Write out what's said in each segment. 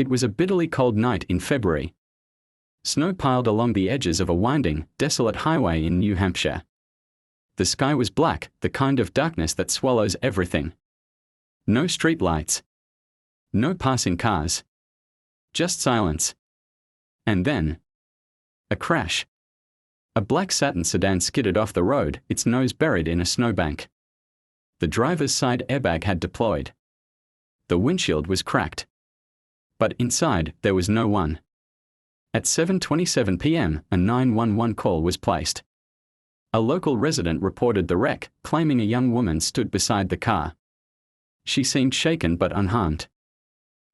It was a bitterly cold night in February. Snow piled along the edges of a winding, desolate highway in New Hampshire. The sky was black, the kind of darkness that swallows everything. No street lights. No passing cars. Just silence. And then, a crash. A black satin sedan skidded off the road, its nose buried in a snowbank. The driver's side airbag had deployed. The windshield was cracked. But inside, there was no one. At 7:27 p.m., a 911 call was placed. A local resident reported the wreck, claiming a young woman stood beside the car. She seemed shaken but unharmed.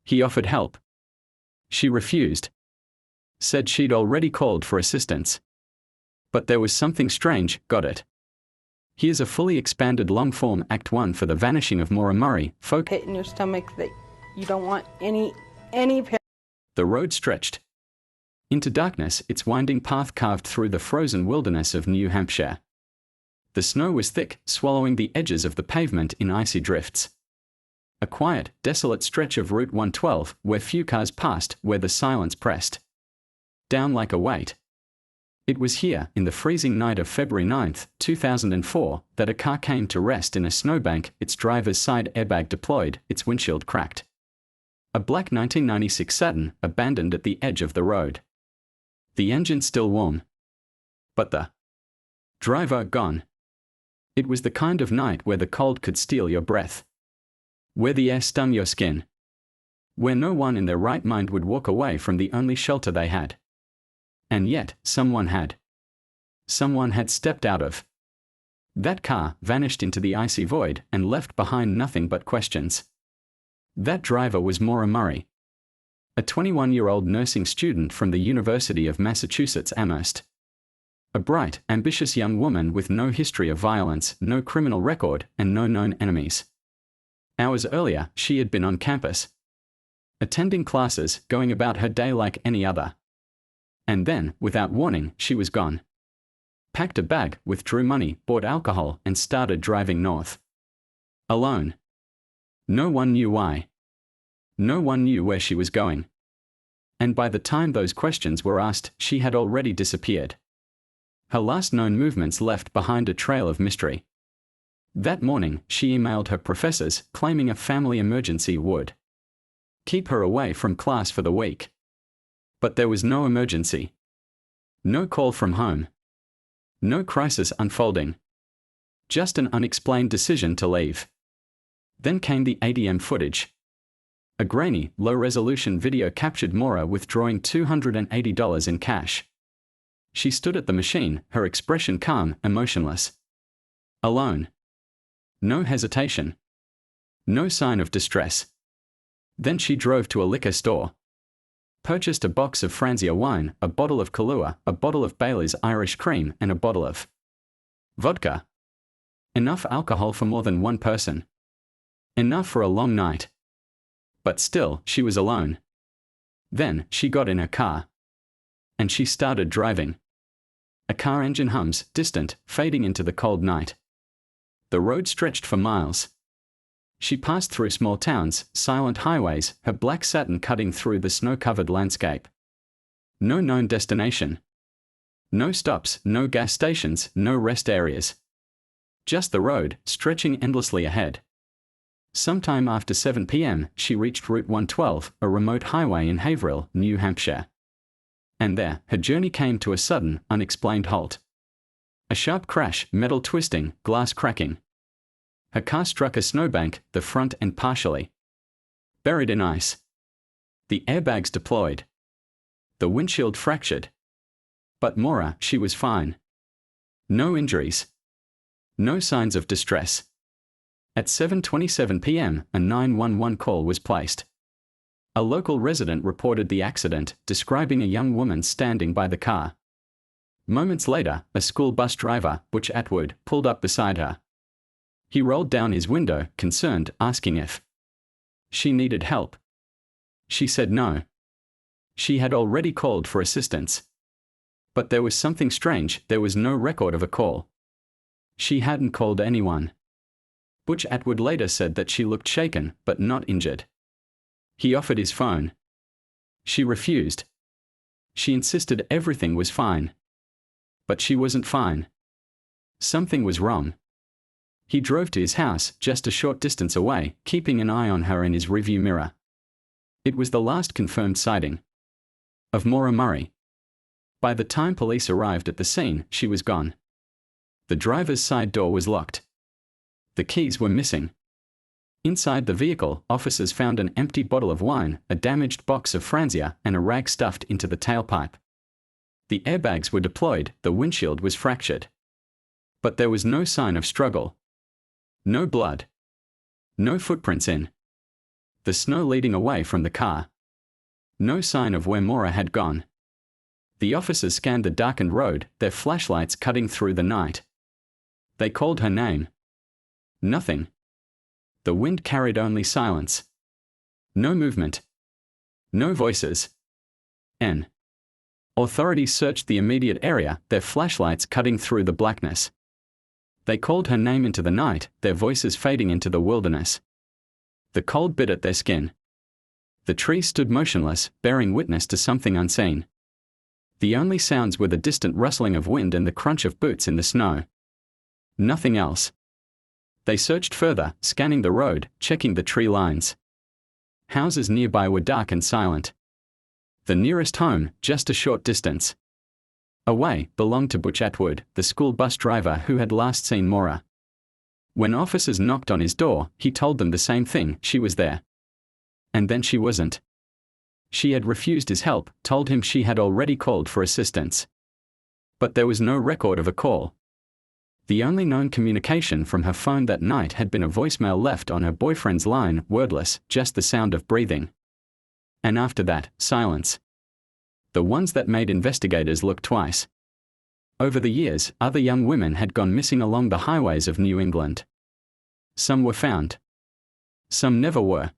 He offered help. She refused. Said she'd already called for assistance. But there was something strange, got it? Here's a fully expanded long-form Act 1 for the vanishing of Maura Murray. Pit in your stomach that you don't want any pain. The road stretched into darkness, its winding path carved through the frozen wilderness of New Hampshire. The snow was thick, swallowing the edges of the pavement in icy drifts. A quiet, desolate stretch of Route 112, where few cars passed, where the silence pressed down like a weight. It was here, in the freezing night of February 9, 2004, that a car came to rest in a snowbank, its driver's side airbag deployed, its windshield cracked. A black 1996 Saturn, abandoned at the edge of the road. The engine still warm. But the driver gone. It was the kind of night where the cold could steal your breath. Where the air stung your skin. Where no one in their right mind would walk away from the only shelter they had. And yet, someone had. Someone had stepped out of that car, vanished into the icy void, and left behind nothing but questions. That driver was Maura Murray, a 21-year-old nursing student from the University of Massachusetts Amherst. A bright, ambitious young woman with no history of violence, no criminal record, and no known enemies. Hours earlier, she had been on campus, attending classes, going about her day like any other. And then, without warning, she was gone. Packed a bag, withdrew money, bought alcohol, and started driving north. Alone. No one knew why. No one knew where she was going. And by the time those questions were asked, she had already disappeared. Her last known movements left behind a trail of mystery. That morning, she emailed her professors, claiming a family emergency would keep her away from class for the week. But there was no emergency. No call from home. No crisis unfolding. Just an unexplained decision to leave. Then came the ATM footage. A grainy, low-resolution video captured Maura withdrawing $280 in cash. She stood at the machine, her expression calm, emotionless. Alone. No hesitation. No sign of distress. Then she drove to a liquor store. Purchased a box of Franzia wine, a bottle of Kahlua, a bottle of Bailey's Irish Cream, and a bottle of vodka. Enough alcohol for more than one person. Enough for a long night. But still, she was alone. Then, she got in her car. And she started driving. A car engine hums, distant, fading into the cold night. The road stretched for miles. She passed through small towns, silent highways, her black satin cutting through the snow-covered landscape. No known destination. No stops, no gas stations, no rest areas. Just the road, stretching endlessly ahead. Sometime after 7 p.m., she reached Route 112, a remote highway in Haverhill, New Hampshire. And there, her journey came to a sudden, unexplained halt. A sharp crash, metal twisting, glass cracking. Her car struck a snowbank, the front end partially buried in ice. The airbags deployed. The windshield fractured. But Maura, she was fine. No injuries. No signs of distress. At 7:27 p.m., a 911 call was placed. A local resident reported the accident, describing a young woman standing by the car. Moments later, a school bus driver, Butch Atwood, pulled up beside her. He rolled down his window, concerned, asking if she needed help. She said no. She had already called for assistance. But there was something strange, there was no record of a call. She hadn't called anyone. Butch Atwood later said that she looked shaken, but not injured. He offered his phone. She refused. She insisted everything was fine. But she wasn't fine. Something was wrong. He drove to his house, just a short distance away, keeping an eye on her in his rearview mirror. It was the last confirmed sighting of Maura Murray. By the time police arrived at the scene, she was gone. The driver's side door was locked. The keys were missing. Inside the vehicle, officers found an empty bottle of wine, a damaged box of Franzia, and a rag stuffed into the tailpipe. The airbags were deployed, the windshield was fractured. But there was no sign of struggle. No blood. No footprints in the snow leading away from the car. No sign of where Maura had gone. The officers scanned the darkened road, their flashlights cutting through the night. They called her name. Nothing. The wind carried only silence. No movement. No voices. Authorities searched the immediate area, their flashlights cutting through the blackness. They called her name into the night, their voices fading into the wilderness. The cold bit at their skin. The trees stood motionless, bearing witness to something unseen. The only sounds were the distant rustling of wind and the crunch of boots in the snow. Nothing else. They searched further, scanning the road, checking the tree lines. Houses nearby were dark and silent. The nearest home, just a short distance away, belonged to Butch Atwood, the school bus driver who had last seen Maura. When officers knocked on his door, he told them the same thing: she was there. And then she wasn't. She had refused his help, told him she had already called for assistance. But there was no record of a call. The only known communication from her phone that night had been a voicemail left on her boyfriend's line, wordless, just the sound of breathing. And after that, silence. The ones that made investigators look twice. Over the years, other young women had gone missing along the highways of New England. Some were found. Some never were.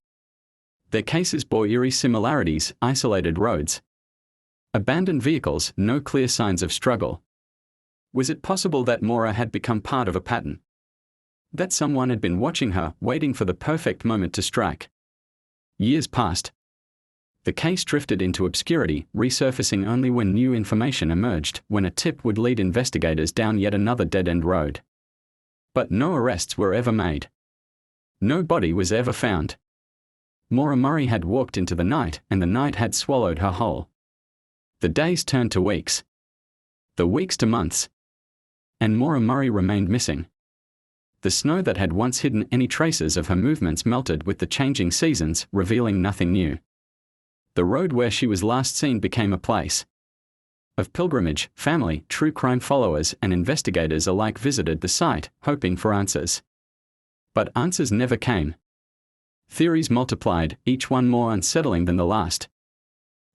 Their cases bore eerie similarities: isolated roads, abandoned vehicles, no clear signs of struggle. Was it possible that Maura had become part of a pattern? That someone had been watching her, waiting for the perfect moment to strike? Years passed. The case drifted into obscurity, resurfacing only when new information emerged, when a tip would lead investigators down yet another dead-end road. But no arrests were ever made. No body was ever found. Maura Murray had walked into the night, and the night had swallowed her whole. The days turned to weeks. The weeks to months. And Maura Murray remained missing. The snow that had once hidden any traces of her movements melted with the changing seasons, revealing nothing new. The road where she was last seen became a place of pilgrimage. Family, true crime followers, and investigators alike visited the site, hoping for answers. But answers never came. Theories multiplied, each one more unsettling than the last.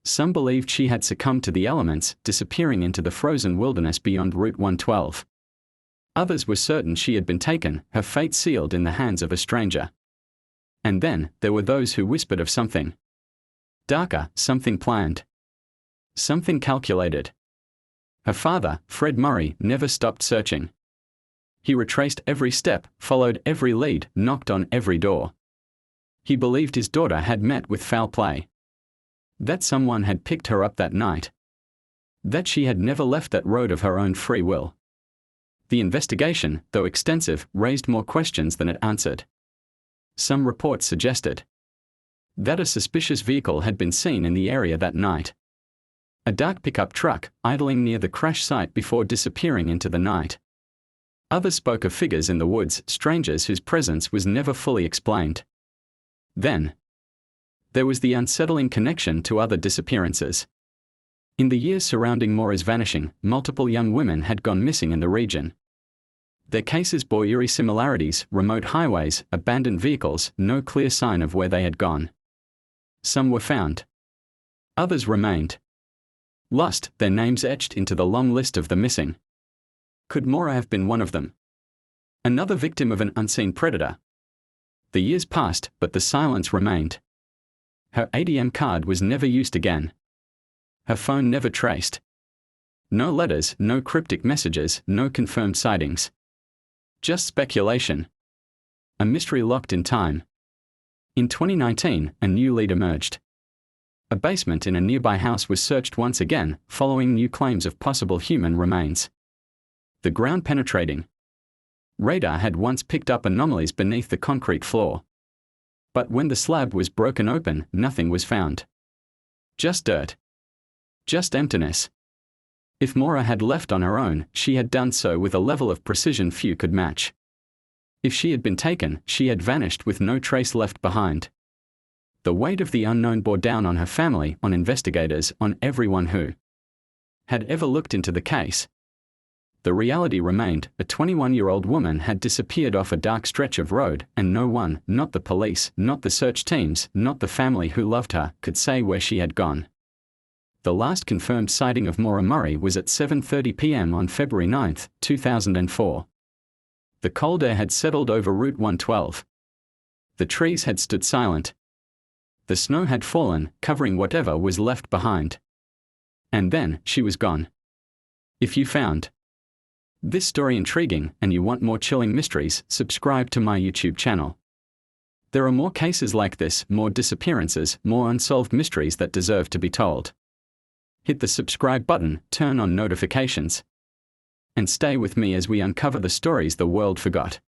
Some believed she had succumbed to the elements, disappearing into the frozen wilderness beyond Route 112. Others were certain she had been taken, her fate sealed in the hands of a stranger. And then, there were those who whispered of something darker, something planned, something calculated. Her father, Fred Murray, never stopped searching. He retraced every step, followed every lead, knocked on every door. He believed his daughter had met with foul play. That someone had picked her up that night. That she had never left that road of her own free will. The investigation, though extensive, raised more questions than it answered. Some reports suggested that a suspicious vehicle had been seen in the area that night. A dark pickup truck, idling near the crash site before disappearing into the night. Others spoke of figures in the woods, strangers whose presence was never fully explained. Then, there was the unsettling connection to other disappearances. In the years surrounding Maura's vanishing, multiple young women had gone missing in the region. Their cases bore eerie similarities: remote highways, abandoned vehicles, no clear sign of where they had gone. Some were found. Others remained lost, their names etched into the long list of the missing. Could Maura have been one of them? Another victim of an unseen predator? The years passed, but the silence remained. Her ATM card was never used again. Her phone never traced. No letters, no cryptic messages, no confirmed sightings. Just speculation. A mystery locked in time. In 2019, a new lead emerged. A basement in a nearby house was searched once again, following new claims of possible human remains. The ground penetrating radar had once picked up anomalies beneath the concrete floor. But when the slab was broken open, nothing was found. Just dirt. Just emptiness. If Maura had left on her own, she had done so with a level of precision few could match. If she had been taken, she had vanished with no trace left behind. The weight of the unknown bore down on her family, on investigators, on everyone who had ever looked into the case. The reality remained, a 21-year-old woman had disappeared off a dark stretch of road, and no one, not the police, not the search teams, not the family who loved her, could say where she had gone. The last confirmed sighting of Maura Murray was at 7:30 p.m. on February 9, 2004. The cold air had settled over Route 112. The trees had stood silent. The snow had fallen, covering whatever was left behind. And then, she was gone. If you found this story intriguing, and you want more chilling mysteries, subscribe to my YouTube channel. There are more cases like this, more disappearances, more unsolved mysteries that deserve to be told. Hit the subscribe button, turn on notifications, and stay with me as we uncover the stories the world forgot.